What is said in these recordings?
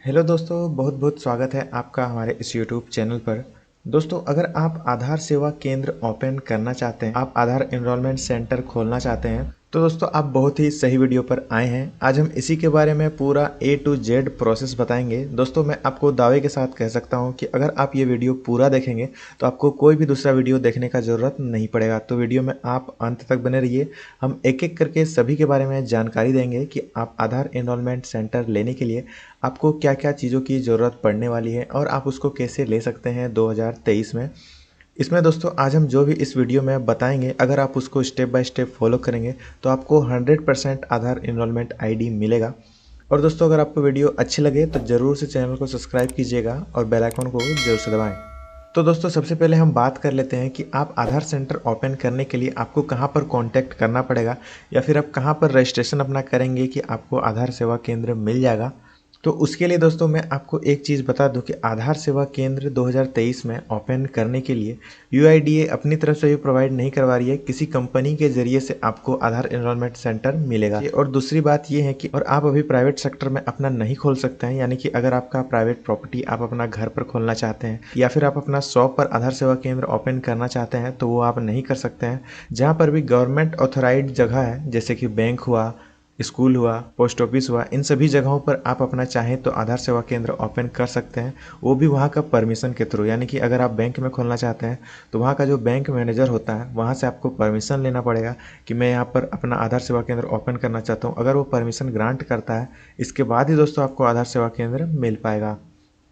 Hello दोस्तों, बहुत बहुत स्वागत है आपका हमारे इस यूट्यूब चैनल पर। दोस्तों, अगर आप आधार सेवा केंद्र ओपन करना चाहते हैं, आप आधार एनरोलमेंट सेंटर खोलना चाहते हैं, तो दोस्तों आप बहुत ही सही वीडियो पर आए हैं। आज हम इसी के बारे में पूरा A to Z प्रोसेस बताएंगे। दोस्तों, मैं आपको दावे के साथ कह सकता हूं कि अगर आप ये वीडियो पूरा देखेंगे तो आपको कोई भी दूसरा वीडियो देखने का ज़रूरत नहीं पड़ेगा। तो वीडियो में आप अंत तक बने रहिए। हम एक एक करके सभी के बारे में जानकारी देंगे कि आप आधार एनरोलमेंट सेंटर लेने के लिए आपको क्या क्या चीज़ों की ज़रूरत पड़ने वाली है और आप उसको कैसे ले सकते हैं 2023 में। इसमें दोस्तों आज हम जो भी इस वीडियो में बताएंगे, अगर आप उसको स्टेप बाय स्टेप फॉलो करेंगे तो आपको 100% आधार एनरोलमेंट आईडी मिलेगा। और दोस्तों, अगर आपको वीडियो अच्छी लगे तो ज़रूर से चैनल को सब्सक्राइब कीजिएगा और बेल आइकन को जरूर से दबाएं। तो दोस्तों, सबसे पहले हम बात कर लेते हैं कि आप आधार सेंटर ओपन करने के लिए आपको कहां पर कांटेक्ट करना पड़ेगा या फिर आप कहां पर रजिस्ट्रेशन अपना करेंगे कि आपको आधार सेवा केंद्र मिल जाएगा। तो उसके लिए दोस्तों मैं आपको एक चीज़ बता दूं कि आधार सेवा केंद्र 2023 में ओपन करने के लिए यूआईडीए अपनी तरफ से भी प्रोवाइड नहीं करवा रही है। किसी कंपनी के जरिए से आपको आधार एनरोलमेंट सेंटर मिलेगा। और दूसरी बात ये है कि और आप अभी प्राइवेट सेक्टर में अपना नहीं खोल सकते हैं, यानी कि अगर आपका प्राइवेट प्रॉपर्टी आप अपना घर पर खोलना चाहते हैं या फिर आप अपना शॉप पर आधार सेवा केंद्र ओपन करना चाहते हैं तो वो आप नहीं कर सकते हैं। जहाँ पर भी गवर्नमेंट ऑथोराइज्ड जगह है, जैसे कि बैंक हुआ, स्कूल हुआ, पोस्ट ऑफिस हुआ, इन सभी जगहों पर आप अपना चाहें तो आधार सेवा केंद्र ओपन कर सकते हैं, वो भी वहाँ का परमिशन के थ्रू। यानी कि अगर आप बैंक में खोलना चाहते हैं तो वहाँ का जो बैंक मैनेजर होता है वहाँ से आपको परमिशन लेना पड़ेगा कि मैं यहाँ पर अपना आधार सेवा केंद्र ओपन करना चाहता हूँ। अगर वो परमिशन ग्रांट करता है, इसके बाद ही दोस्तों आपको आधार सेवा केंद्र मिल पाएगा।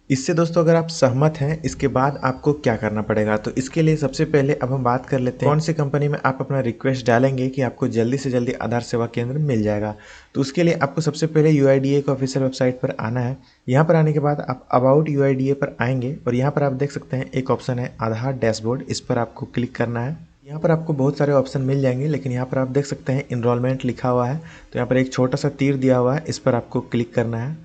इससे दोस्तों अगर आप सहमत हैं, इसके बाद आपको क्या करना पड़ेगा, तो इसके लिए सबसे पहले अब हम बात कर लेते हैं कौन सी कंपनी में आप अपना रिक्वेस्ट डालेंगे कि आपको जल्दी से जल्दी आधार सेवा केंद्र मिल जाएगा। तो उसके लिए आपको सबसे पहले यूआईडीए के ऑफिशियल वेबसाइट पर आना है। यहाँ पर आने के बाद आप अबाउट यूआईडीए पर आएंगे और यहाँ पर आप देख सकते हैं एक ऑप्शन है आधार डैशबोर्ड, इस पर आपको क्लिक करना है। यहाँ पर आपको बहुत सारे ऑप्शन मिल जाएंगे, लेकिन यहाँ पर आप देख सकते हैं इनरोलमेंट लिखा हुआ है, तो यहाँ पर एक छोटा सा तीर दिया हुआ है, इस पर आपको क्लिक करना है।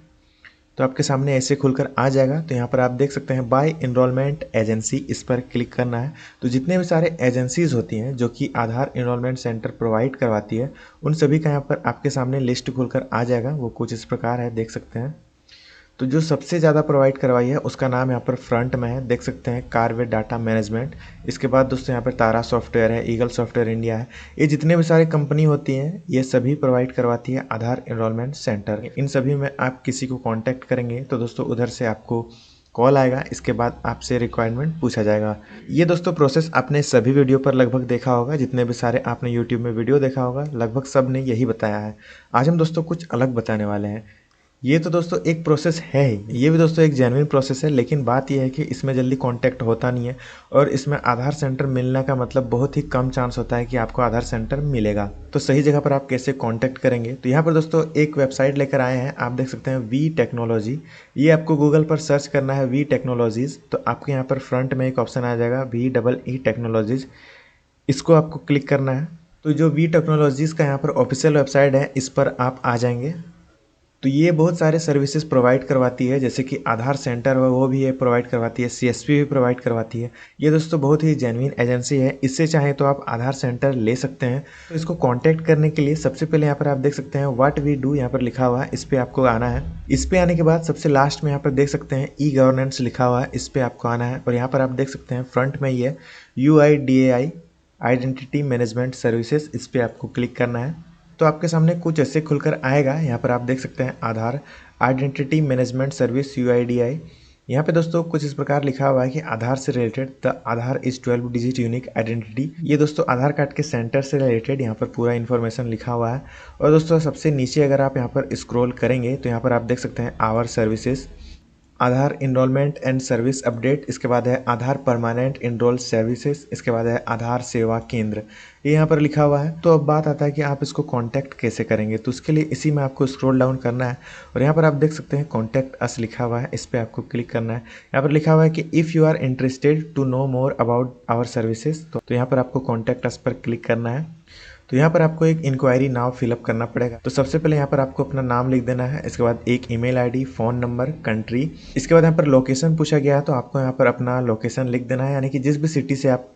तो आपके सामने ऐसे खुलकर आ जाएगा। तो यहाँ पर आप देख सकते हैं बाय इनरोलमेंट एजेंसी, इस पर क्लिक करना है। तो जितने भी सारे एजेंसीज होती हैं जो कि आधार इनरोलमेंट सेंटर प्रोवाइड करवाती है, उन सभी का यहाँ पर आपके सामने लिस्ट खुलकर आ जाएगा। वो कुछ इस प्रकार है, देख सकते हैं। तो जो सबसे ज़्यादा प्रोवाइड करवाई है उसका नाम यहाँ पर फ्रंट में है, देख सकते हैं, कारवे डाटा मैनेजमेंट। इसके बाद दोस्तों यहाँ पर तारा सॉफ्टवेयर है, ईगल सॉफ्टवेयर इंडिया है। ये जितने भी सारे कंपनी होती हैं ये सभी प्रोवाइड करवाती है आधार एनरोलमेंट सेंटर। इन सभी में आप किसी को कांटेक्ट करेंगे तो दोस्तों उधर से आपको कॉल आएगा, इसके बाद आपसे रिक्वायरमेंट पूछा जाएगा। ये दोस्तों प्रोसेस आपने सभी वीडियो पर लगभग देखा होगा, जितने भी सारे आपने यूट्यूब में वीडियो देखा होगा लगभग सब ने यही बताया है। आज हम दोस्तों कुछ अलग बताने वाले हैं। ये तो दोस्तों एक प्रोसेस है ही, ये भी दोस्तों एक जेन्युइन प्रोसेस है, लेकिन बात यह है कि इसमें जल्दी कांटेक्ट होता नहीं है और इसमें आधार सेंटर मिलने का मतलब बहुत ही कम चांस होता है कि आपको आधार सेंटर मिलेगा। तो सही जगह पर आप कैसे कांटेक्ट करेंगे, तो यहाँ पर दोस्तों एक वेबसाइट लेकर आए हैं, आप देख सकते हैं वी टेक्नोलॉजी। ये आपको गूगल पर सर्च करना है वी टेक्नोलॉजीज, तो आपके यहाँ पर फ्रंट में एक ऑप्शन आ जाएगा VEE टेक्नोलॉजीज, इसको आपको क्लिक करना है। तो जो वी टेक्नोलॉजीज का यहाँ पर ऑफिशियल वेबसाइट है, इस पर आप आ जाएंगे। तो ये बहुत सारे सर्विसेज प्रोवाइड करवाती है, जैसे कि आधार सेंटर वो भी ये प्रोवाइड करवाती है, सीएसपी भी प्रोवाइड करवाती है। ये दोस्तों बहुत ही जेन्युइन एजेंसी है, इससे चाहे तो आप आधार सेंटर ले सकते हैं। तो इसको कांटेक्ट करने के लिए सबसे पहले यहाँ पर आप देख सकते हैं व्हाट वी डू, यहाँ पर लिखा हुआ है, इस पर आपको आना है। इस पे आने के बाद सबसे लास्ट में यहाँ पर देख सकते हैं ई गवर्नेंस लिखा हुआ है, इस पर आपको आना है। और यहाँ पर आप देख सकते हैं फ्रंट में ये UIDAI आइडेंटिटी मैनेजमेंट सर्विसेज, इस पर आपको क्लिक करना है। तो आपके सामने कुछ ऐसे खुलकर आएगा। यहाँ पर आप देख सकते हैं आधार आइडेंटिटी मैनेजमेंट सर्विस UIDAI। यहाँ पे दोस्तों कुछ इस प्रकार लिखा हुआ है कि आधार से related the Aadhaar is 12 digit unique identity. ये दोस्तों आधार कार्ड के सेंटर से रिलेटेड यहाँ पर पूरा इन्फॉर्मेशन लिखा हुआ है। और दोस्तों सबसे नीचे अगर आप यहाँ पर स्क्रॉल करेंगे तो यहाँ पर आप देख सकते हैं our services, Aadhaar enrolment and service update, इसके बाद है आधार परमानेंट इनरोल सर्विसेज, इसके बाद है आधार सेवा केंद्र, ये यहाँ पर लिखा हुआ है। तो अब बात आता है कि आप इसको कांटेक्ट कैसे करेंगे, तो उसके लिए इसी में आपको स्क्रॉल डाउन करना है और यहाँ पर आप देख सकते हैं कॉन्टैक्ट अस लिखा हुआ है, इस पर आपको क्लिक करना है। यहाँ पर लिखा हुआ है कि if you are interested to know more about our services, तो यहाँ पर आपको कॉन्टैक्ट अस पर क्लिक करना है। तो यहाँ पर आपको एक इंक्वायरी नाव फिलअप करना पड़ेगा। तो सबसे पहले यहाँ पर आपको अपना नाम लिख देना है, इसके बाद एक email ID, phone number, country, इसके बाद यहाँ पर लोकेशन पूछा गया है तो आपको यहाँ पर अपना लोकेशन लिख देना है, यानी कि जिस भी सिटी से आप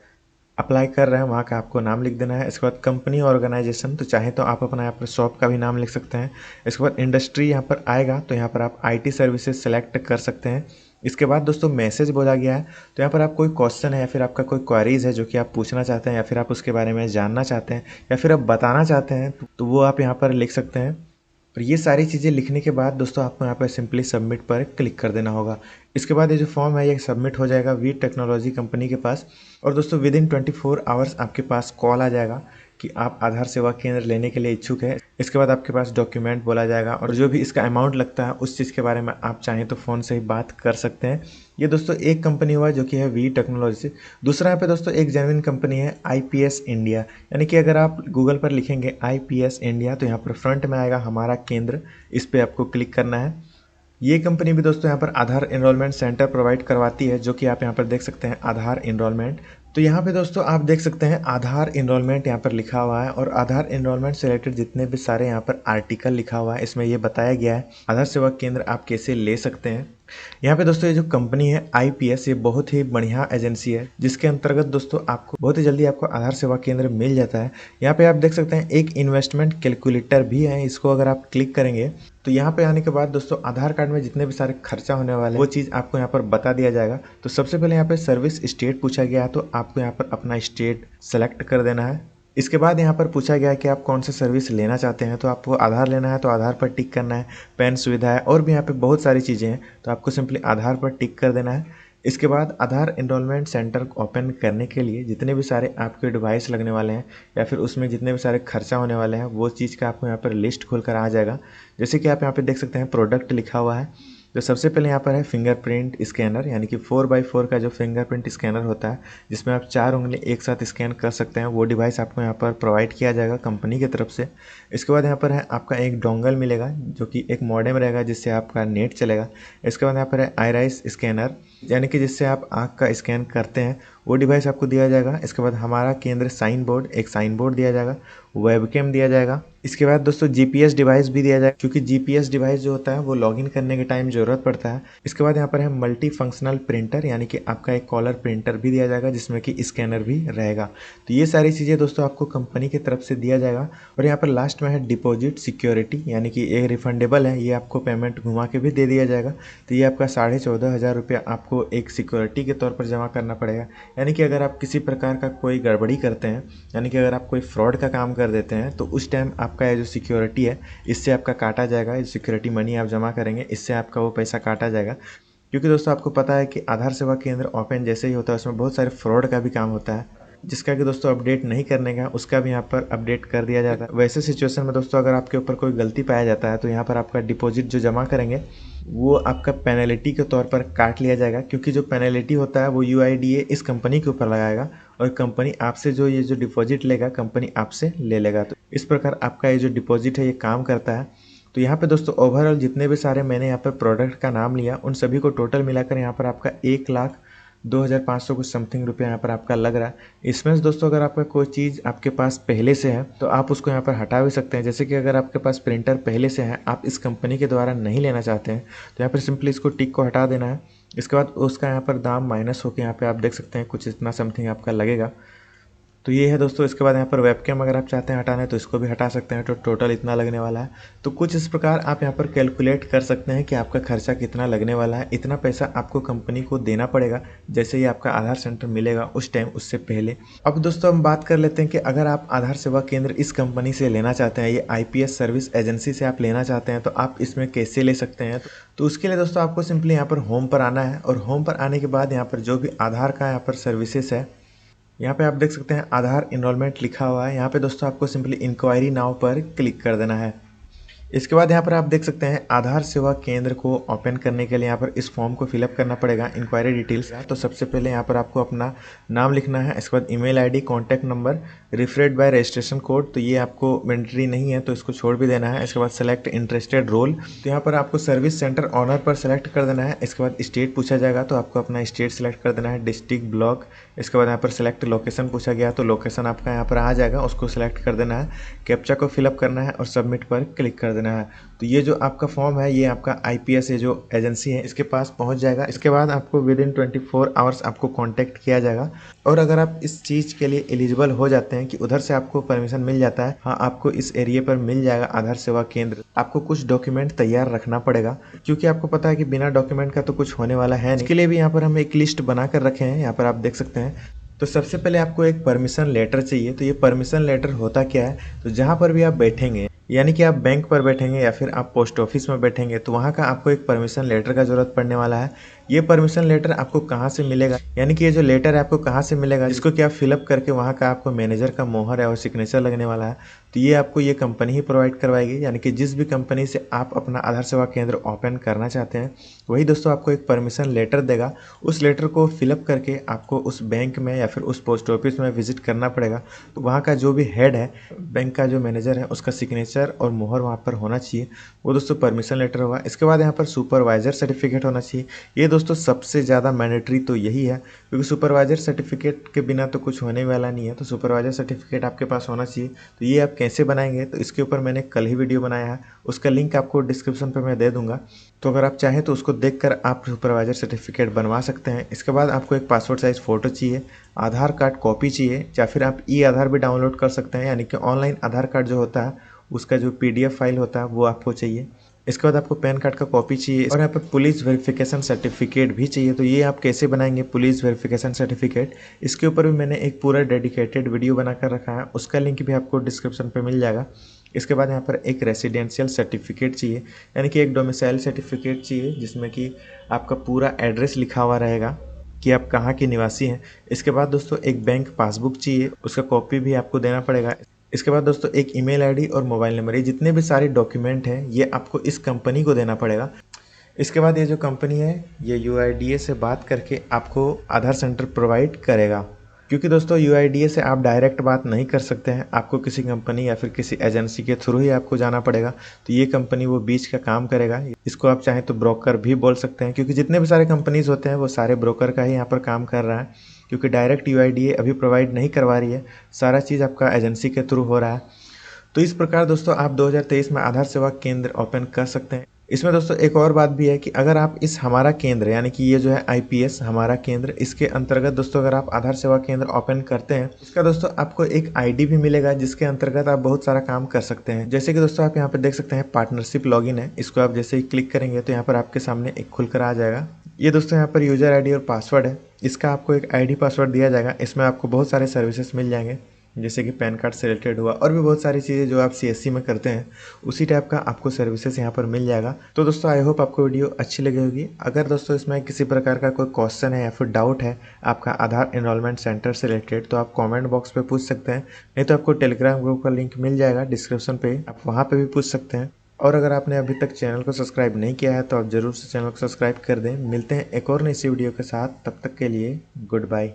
अप्लाई कर रहे हैं वहाँ का आपको नाम लिख देना है। इसके बाद कंपनी ऑर्गेनाइजेशन, तो चाहे तो आप अपना यहाँ पर शॉप का भी नाम लिख सकते हैं। इसके बाद इंडस्ट्री यहाँ पर आएगा तो यहाँ पर आप IT सर्विसेज सेलेक्ट कर सकते हैं। इसके बाद दोस्तों मैसेज बोला गया है, तो यहाँ पर आप कोई क्वेश्चन है या फिर आपका कोई क्वेरीज है जो कि आप पूछना चाहते हैं या फिर आप उसके बारे में जानना चाहते हैं या फिर आप बताना चाहते हैं, तो वो आप यहाँ पर लिख सकते हैं। और ये सारी चीज़ें लिखने के बाद दोस्तों आपको यहाँ पर सिंपली सबमिट पर क्लिक कर देना होगा। इसके बाद ये जो फॉर्म है ये सबमिट हो जाएगा वी टेक्नोलॉजी कंपनी के पास। और दोस्तों विद इन 24 आवर्स आपके पास कॉल आ जाएगा कि आप आधार सेवा केंद्र लेने के लिए इच्छुक है। इसके बाद आपके पास डॉक्यूमेंट बोला जाएगा और जो भी इसका अमाउंट लगता है उस चीज़ के बारे में आप चाहें तो फ़ोन से ही बात कर सकते हैं। ये दोस्तों एक कंपनी हुआ जो कि है वी टेक्नोलॉजी। दूसरा यहाँ पे दोस्तों एक जेन्युइन कंपनी है IPS इंडिया, यानी कि अगर आप गूगल पर लिखेंगे IPS इंडिया तो यहाँ पर फ्रंट में आएगा हमारा केंद्र, इस पर आपको क्लिक करना है। ये कंपनी भी दोस्तों यहाँ पर आधार एनरोलमेंट सेंटर प्रोवाइड करवाती है, जो कि आप यहाँ पर देख सकते हैं आधार एनरोलमेंट। तो यहाँ पे दोस्तों आप देख सकते हैं आधार एनरोलमेंट यहाँ पर लिखा हुआ है और आधार एनरोलमेंट से रिलेटेड जितने भी सारे यहाँ पर आर्टिकल लिखा हुआ है इसमें ये बताया गया है आधार सेवा केंद्र आप कैसे ले सकते हैं। यहाँ पे दोस्तों ये जो कंपनी है IPS, ये बहुत ही बढ़िया एजेंसी है जिसके अंतर्गत दोस्तों आपको बहुत ही जल्दी आपको आधार सेवा केंद्र मिल जाता है। यहाँ पे आप देख सकते हैं एक इन्वेस्टमेंट कैलकुलेटर भी है, इसको अगर आप क्लिक करेंगे तो यहाँ पे आने के बाद दोस्तों आधार कार्ड में जितने भी सारे खर्चा होने वाले वो चीज़ आपको यहाँ पर बता दिया जाएगा। तो सबसे पहले यहाँ पे सर्विस स्टेट पूछा गया है, तो आपको यहाँ पर अपना स्टेट सेलेक्ट कर देना है। इसके बाद यहाँ पर पूछा गया है कि आप कौन सा सर्विस लेना चाहते हैं, तो आपको आधार लेना है तो आधार पर टिक करना है। पैन सुविधा है और भी यहाँ पे बहुत सारी चीज़ें हैं, तो आपको सिंपली आधार पर टिक कर देना है। इसके बाद आधार एनरोलमेंट सेंटर ओपन करने के लिए जितने भी सारे आपके डिवाइस लगने वाले हैं या फिर उसमें जितने भी सारे खर्चा होने वाले हैं वो चीज़ का आपको यहाँ पर लिस्ट खोल कर आ जाएगा। जैसे कि आप यहाँ पर देख सकते हैं प्रोडक्ट लिखा हुआ है। तो सबसे पहले यहाँ पर है फिंगरप्रिंट स्कैनर, यानी कि 4x4 का जो फिंगरप्रिंट स्कैनर होता है जिसमें आप 4 उंगली एक साथ स्कैन कर सकते हैं, वो डिवाइस आपको यहाँ पर प्रोवाइड किया जाएगा कंपनी की तरफ से। इसके बाद यहाँ पर है आपका एक डोंगल मिलेगा जो कि एक मॉडेम रहेगा जिससे आपका नेट चलेगा। इसके बाद यहाँ पर है आईराइस स्कैनर, यानी कि जिससे आप आँख का स्कैन करते हैं, वो डिवाइस आपको दिया जाएगा। इसके बाद हमारा केंद्र साइन बोर्ड, एक साइन बोर्ड दिया जाएगा, वेबकैम दिया जाएगा। इसके बाद दोस्तों GPS डिवाइस भी दिया जाएगा, क्योंकि GPS डिवाइस जो होता है वो लॉगिन करने के टाइम ज़रूरत पड़ता है। इसके बाद यहाँ पर है मल्टी फंक्शनल प्रिंटर, यानी कि आपका एक कॉलर प्रिंटर भी दिया जाएगा जिसमें कि स्कैनर भी रहेगा। तो ये सारी चीज़ें दोस्तों आपको कंपनी की तरफ से दिया जाएगा। और यहाँ पर लास्ट में है डिपॉजिट सिक्योरिटी, यानी कि ये रिफंडेबल है, ये आपको पेमेंट घुमा के भी दे दिया जाएगा। तो ये आपका 14,500 रुपया आपको एक सिक्योरिटी के तौर पर जमा करना पड़ेगा। यानी कि अगर आप किसी प्रकार का कोई गड़बड़ी करते हैं, यानी कि अगर आप कोई फ्रॉड का काम कर देते हैं, तो उस टाइम आपका ये जो सिक्योरिटी है इससे आपका काटा जाएगा। ये सिक्योरिटी मनी आप जमा करेंगे, इससे आपका वो पैसा काटा जाएगा। क्योंकि दोस्तों आपको पता है कि आधार सेवा केंद्र ओपन जैसे ही होता है उसमें बहुत सारे फ्रॉड का भी काम होता है, जिसका कि दोस्तों अपडेट नहीं करने का उसका भी यहाँ पर अपडेट कर दिया जाता है। वैसे सिचुएशन में दोस्तों अगर आपके ऊपर कोई गलती पाया जाता है तो यहाँ पर आपका डिपॉजिट जो जमा करेंगे वो आपका पेनल्टी के तौर पर काट लिया जाएगा, क्योंकि जो पेनल्टी होता है वो UIDA इस कंपनी के ऊपर लगाएगा और कंपनी आपसे जो ये जो डिपॉजिट लेगा कंपनी आपसे ले लेगा। तो इस प्रकार आपका ये जो डिपॉजिट है ये काम करता है। तो यहाँ पे दोस्तों ओवरऑल जितने भी सारे मैंने यहाँ पर प्रोडक्ट का नाम लिया उन सभी को टोटल मिलाकर यहाँ पर आपका 1,02,500 कुछ समथिंग रुपया यहाँ पर आपका लग रहा है। इसमें से दोस्तों अगर आपका कोई चीज़ आपके पास पहले से है तो आप उसको यहाँ पर हटा भी सकते हैं। जैसे कि अगर आपके पास प्रिंटर पहले से है, आप इस कंपनी के द्वारा नहीं लेना चाहते हैं, तो यहाँ पर सिंपली इसको टिक को हटा देना है। इसके बाद उसका यहाँ पर दाम माइनस होकर यहाँ पर आप देख सकते हैं कुछ इतना समथिंग आपका लगेगा। तो ये है दोस्तों। इसके बाद यहाँ पर वेबकैम अगर आप चाहते हैं हटाना है तो इसको भी हटा सकते हैं, तो टोटल इतना लगने वाला है। तो कुछ इस प्रकार आप यहाँ पर कैलकुलेट कर सकते हैं कि आपका खर्चा कितना लगने वाला है। इतना पैसा आपको कंपनी को देना पड़ेगा जैसे ही आपका आधार सेंटर मिलेगा उस टाइम, उससे पहले। अब दोस्तों हम बात कर लेते हैं कि अगर आप आधार सेवा केंद्र इस कंपनी से लेना चाहते हैं, ये IPS सर्विस एजेंसी से आप लेना चाहते हैं, तो आप इसमें कैसे ले सकते हैं। तो उसके लिए दोस्तों आपको सिंपली यहाँ पर होम पर आना है और होम पर आने के बाद यहाँ पर जो भी आधार का यहाँ पर सर्विसेज है, यहाँ पे आप देख सकते हैं आधार एनरोलमेंट लिखा हुआ है। यहाँ पे दोस्तों आपको सिंपली इंक्वायरी नाउ पर क्लिक कर देना है। इसके बाद यहाँ पर आप देख सकते हैं आधार सेवा केंद्र को ओपन करने के लिए यहाँ पर इस फॉर्म को फिलअप करना पड़ेगा, इंक्वायरी डिटेल्स। तो सबसे पहले यहाँ पर आपको अपना नाम लिखना है, इसके बाद email ID, contact number, referred by registration code, तो ये आपको मैंडेटरी नहीं है तो इसको छोड़ भी देना है। इसके बाद सेलेक्ट इंटरेस्टेड रोल, तो यहाँ पर आपको सर्विस सेंटर ऑनर पर सेलेक्ट कर देना है। इसके बाद स्टेट पूछा जाएगा तो आपको अपना स्टेट सेलेक्ट कर देना है, डिस्ट्रिक्ट, ब्लॉक। इसके बाद यहाँ पर सेलेक्ट लोकेशन पूछा गया तो लोकेशन आपका यहाँ पर आ जाएगा, उसको सिलेक्ट कर देना है। कैप्चा को फिलअप करना है और सबमिट पर क्लिक कर देना है। देना है। तो ये जो आपका फॉर्म है ये आपका IPS ये जो एजेंसी है इसके पास पहुंच जाएगा। इसके बाद आपको विदिन 24 आवर्स आपको कांटेक्ट किया जाएगा। और अगर आप इस चीज़ के लिए एलिजिबल हो जाते हैं कि उधर से आपको परमिशन मिल जाता है, हाँ आपको इस एरिया पर मिल जाएगा आधार सेवा केंद्र, आपको कुछ डॉक्यूमेंट तैयार रखना पड़ेगा, क्योंकि आपको पता है कि बिना डॉक्यूमेंट का तो कुछ होने वाला है नहीं। इसके लिए भी यहाँ पर हम एक लिस्ट बना कर रखे हैं, यहाँ पर आप देख सकते हैं। तो सबसे पहले आपको एक परमिशन लेटर चाहिए। तो ये परमिशन लेटर होता क्या है, तो जहाँ पर भी आप बैठेंगे, यानी कि आप बैंक पर बैठेंगे या फिर आप पोस्ट ऑफिस में बैठेंगे, तो वहाँ का आपको एक परमिशन लेटर का ज़रूरत पड़ने वाला है। ये परमिशन लेटर आपको कहाँ से मिलेगा, यानी कि ये जो लेटर है आपको कहाँ से मिलेगा, जिसको कि आप फिलअप करके वहाँ का आपको मैनेजर का मोहर है और सिग्नेचर लगने वाला है। तो ये आपको ये कंपनी ही प्रोवाइड करवाएगी, यानी कि जिस भी कंपनी से आप अपना आधार सेवा केंद्र ओपन करना चाहते हैं वही दोस्तों आपको एक परमिशन लेटर देगा। उस लेटर को फिलअप करके आपको उस बैंक में या फिर उस पोस्ट ऑफिस में विजिट करना पड़ेगा। तो वहाँ का जो भी हेड है, बैंक का जो मैनेजर है, उसका सिग्नेचर और मोहर वहाँ पर होना चाहिए, वो दोस्तों परमिशन लेटर होगा। इसके बाद यहाँ पर सुपरवाइजर सर्टिफिकेट होना चाहिए। ये दोस्तों सबसे ज़्यादा मैंडेटरी तो यही है, क्योंकि सुपरवाइजर सर्टिफिकेट के बिना तो कुछ होने वाला नहीं है। तो सुपरवाइजर सर्टिफिकेट आपके पास होना चाहिए। तो ये आप कैसे बनाएंगे, तो इसके ऊपर मैंने कल ही वीडियो बनाया है, उसका लिंक आपको डिस्क्रिप्शन पर मैं दे दूंगा। तो अगर आप चाहें तो उसको देखकर आप सुपरवाइजर सर्टिफिकेट बनवा सकते हैं। इसके बाद आपको एक पासपोर्ट साइज फ़ोटो चाहिए, आधार कार्ड कॉपी चाहिए, या फिर आप आधार भी डाउनलोड कर सकते हैं, यानी कि ऑनलाइन आधार कार्ड जो होता है उसका जो PDF फाइल होता है वो आपको चाहिए। इसके बाद आपको पैन कार्ड का कॉपी चाहिए और यहाँ पर पुलिस वेरिफिकेशन सर्टिफिकेट भी चाहिए। तो ये आप कैसे बनाएंगे पुलिस वेरिफिकेशन सर्टिफिकेट, इसके ऊपर भी मैंने एक पूरा डेडिकेटेड वीडियो बनाकर रखा है, उसका लिंक भी आपको डिस्क्रिप्शन पे मिल जाएगा। इसके बाद यहाँ पर एक रेसिडेंशियल सर्टिफिकेट चाहिए, यानी कि एक डोमिसाइल सर्टिफिकेट चाहिए जिसमें कि आपका पूरा एड्रेस लिखा हुआ रहेगा कि आप कहाँ के निवासी हैं। इसके बाद दोस्तों एक बैंक पासबुक चाहिए, उसका कॉपी भी आपको देना पड़ेगा। इसके बाद दोस्तों एक ईमेल आईडी और मोबाइल नंबर, ये जितने भी सारे डॉक्यूमेंट हैं ये आपको इस कंपनी को देना पड़ेगा। इसके बाद ये जो कंपनी है ये UIDA से बात करके आपको आधार सेंटर प्रोवाइड करेगा, क्योंकि दोस्तों UIDA से आप डायरेक्ट बात नहीं कर सकते हैं, आपको किसी कंपनी या फिर किसी एजेंसी के थ्रू ही आपको जाना पड़ेगा। तो ये कंपनी वो बीच का काम करेगा। इसको आप चाहें तो ब्रोकर भी बोल सकते हैं, क्योंकि जितने भी सारे कंपनीज होते हैं वो सारे ब्रोकर का ही यहाँ पर काम कर रहा है, क्योंकि डायरेक्ट UIDA अभी प्रोवाइड नहीं करवा रही है, सारा चीज़ आपका एजेंसी के थ्रू हो रहा है। तो इस प्रकार दोस्तों आप 2023 में आधार सेवा केंद्र ओपन कर सकते हैं। इसमें दोस्तों एक और बात भी है कि अगर आप इस हमारा केंद्र, यानी कि ये जो है IPS हमारा केंद्र, इसके अंतर्गत दोस्तों अगर आप आधार सेवा केंद्र ओपन करते हैं, इसका दोस्तों आपको एक ID भी मिलेगा जिसके अंतर्गत आप बहुत सारा काम कर सकते हैं। जैसे कि दोस्तों आप यहाँ पे देख सकते हैं पार्टनरशिप लॉगिन है, इसको आप जैसे ही क्लिक करेंगे तो यहाँ पर आपके सामने एक खुलकर आ जाएगा। ये दोस्तों यहाँ पर यूजर ID और पासवर्ड है, इसका आपको एक ID पासवर्ड दिया जाएगा। इसमें आपको बहुत सारे सर्विसेज मिल जाएंगे, जैसे कि पैन कार्ड से रिलेटेड हुआ और भी बहुत सारी चीज़ें जो आप CSC में करते हैं उसी टाइप का आपको सर्विसेज यहाँ पर मिल जाएगा। तो दोस्तों आई होप आपको वीडियो अच्छी लगी होगी। अगर दोस्तों इसमें किसी प्रकार का कोई क्वेश्चन है या फिर डाउट है आपका आधार एनरोलमेंट सेंटर से रिलेटेड, तो आप कमेंट बॉक्स पे पूछ सकते हैं, नहीं तो आपको टेलीग्राम ग्रुप का लिंक मिल जाएगा डिस्क्रिप्शन पे, आप वहाँ पर भी पूछ सकते हैं। और अगर आपने अभी तक चैनल को सब्सक्राइब नहीं किया है तो आप ज़रूर से चैनल को सब्सक्राइब कर दें। मिलते हैं एक और नई सी वीडियो के साथ, तब तक के लिए गुड बाय।